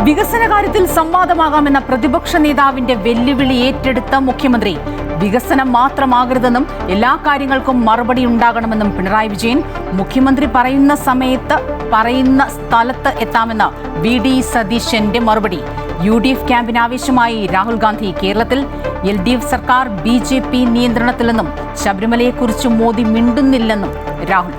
വികസന കാര്യത്തിൽ സംവാദമാകാമെന്ന പ്രതിപക്ഷ നേതാവിന്റെ വെല്ലുവിളി ഏറ്റെടുത്ത മുഖ്യമന്ത്രി വികസനം മാത്രമാകരുതെന്നും എല്ലാ കാര്യങ്ങൾക്കും മറുപടി ഉണ്ടാകണമെന്നും പിണറായി വിജയൻ. മുഖ്യമന്ത്രി പറയുന്ന സമയത്ത് പറയുന്ന സ്ഥലത്ത് എത്താമെന്ന VD സതീശന്റെ മറുപടി. UDF ക്യാമ്പിന് ആവേശമായി രാഹുൽ ഗാന്ധി. കേരളത്തിൽ LDF സർക്കാർ BJP നിയന്ത്രണത്തിലെന്നും ശബരിമലയെക്കുറിച്ച് മോദി മിണ്ടുന്നില്ലെന്നും രാഹുൽ.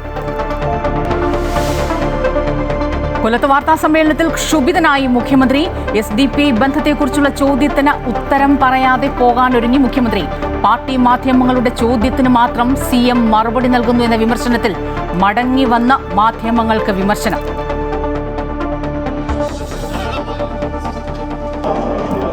കൊല്ലത്ത് വാർത്താ സമ്മേളനത്തിൽ ക്ഷുഭിതനായി മുഖ്യമന്ത്രി. SDPI ബന്ധത്തെക്കുറിച്ചുള്ള ചോദ്യത്തിന് ഉത്തരം പറയാതെ പോകാനൊരുങ്ങി മുഖ്യമന്ത്രി. പാർട്ടി മാധ്യമങ്ങളുടെ ചോദ്യത്തിന് മാത്രം CM മറുപടി നൽകുന്നു എന്ന വിമർശനത്തിൽ മടങ്ങി വന്ന മാധ്യമങ്ങൾക്ക് വിമർശനം.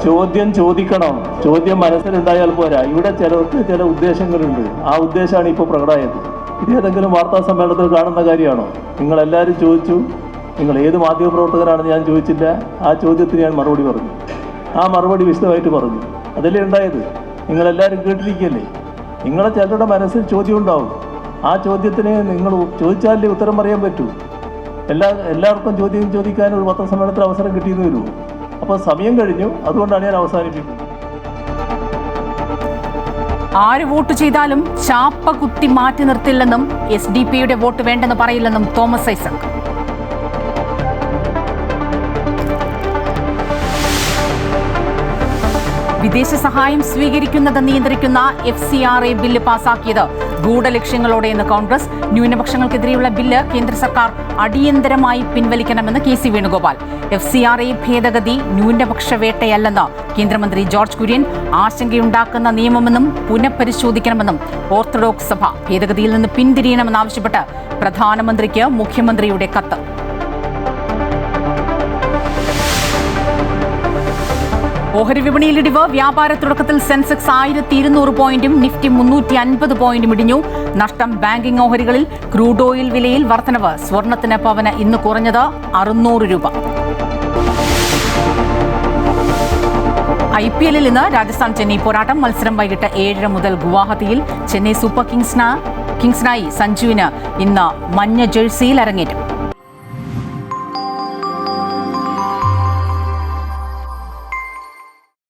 ചോദ്യം ചോദിക്കണം, ചോദ്യം മനസ്സിലുണ്ടായാൽ പോരാ. ഇവിടെ ചിലർക്ക് ചില ഉദ്ദേശങ്ങളുണ്ട്. ആ ഉദ്ദേശമാണ് ഇപ്പോൾ പ്രകടമായത്. ഇത് ഏതെങ്കിലും വാർത്താ സമ്മേളനത്തിൽ കാണുന്ന കാര്യമാണോ? നിങ്ങളെല്ലാവരും ചോദിച്ചു, നിങ്ങൾ ഏത് മാധ്യമപ്രവർത്തകരാണെന്ന് ഞാൻ ചോദിച്ചില്ല. ആ ചോദ്യത്തിന് ഞാൻ മറുപടി പറഞ്ഞു. ആ മറുപടി വിശദമായിട്ട് പറഞ്ഞു. അതല്ലേ ഉണ്ടായത്. നിങ്ങളെല്ലാവരും കേട്ടിരിക്കുകയല്ലേ. നിങ്ങളെ ചിലരുടെ മനസ്സിൽ ചോദ്യം ഉണ്ടാവും. ആ ചോദ്യത്തിന് നിങ്ങൾ ചോദിച്ചാലേ ഉത്തരം പറയാൻ പറ്റൂ. എല്ലാവർക്കും ചോദ്യം ചോദിക്കാൻ ഒരു പത്രസമ്മേളനത്തിൽ അവസരം കിട്ടിയെന്ന് വരുമോ? അപ്പോൾ സമയം കഴിഞ്ഞു. അതുകൊണ്ടാണ് ഞാൻ അവസാനിപ്പിക്കുന്നത്. ആര് വോട്ട് ചെയ്താലും ചാപ്പ കുത്തി മാറ്റി നിർത്തില്ലെന്നും SDPയുടെ വോട്ട് വേണ്ടെന്ന് പറയില്ലെന്നും തോമസ് ഐസക്. വിദേശ സഹായം സ്വീകരിക്കുന്നത് നിയന്ത്രിക്കുന്ന FCRA ബില്ല് പാസാക്കിയത് ഗൂഢലക്ഷ്യങ്ങളോടെയെന്ന് കോൺഗ്രസ്. ന്യൂനപക്ഷങ്ങൾക്കെതിരെയുള്ള ബില്ല് കേന്ദ്ര സർക്കാർ അടിയന്തരമായി പിൻവലിക്കണമെന്ന് KC വേണുഗോപാൽ. FCRA ഭേദഗതി ന്യൂനപക്ഷ വേട്ടയല്ലെന്ന് കേന്ദ്രമന്ത്രി ജോർജ് കുര്യൻ. ആശങ്കയുണ്ടാക്കുന്ന നിയമമെന്നും പുനഃപരിശോധിക്കണമെന്നും ഓർത്തഡോക്സ് സഭ. ഭേദഗതിയിൽ നിന്ന് പിന്തിരിയണമെന്നാവശ്യപ്പെട്ട് പ്രധാനമന്ത്രിക്ക് മുഖ്യമന്ത്രിയുടെ കത്ത്. ഓഹരി വിപണിയിൽ ഇടിവ്. വ്യാപാര തുടക്കത്തിൽ സെൻസെക്സ് 1200 പോയിന്റും നിഫ്റ്റി 350 പോയിന്റും ഇടിഞ്ഞു. നഷ്ടം ബാങ്കിംഗ് ഓഹരികളിൽ. ക്രൂഡ് ഓയിൽ വിലയിൽ വർധനവ്. സ്വർണത്തിന് പവന് ഇന്ന് കുറഞ്ഞത് 600 രൂപ. IPL ഇന്ന് രാജസ്ഥാൻ ചെന്നൈ പോരാട്ടം. മത്സരം വൈകിട്ട് 7:30 മുതൽ ഗുവാഹത്തിയിൽ. ചെന്നൈ സൂപ്പർ കിങ്സിനായി സഞ്ജുവിന് ഇന്ന് മഞ്ഞ ജേഴ്സിയിൽ അരങ്ങേറ്റം.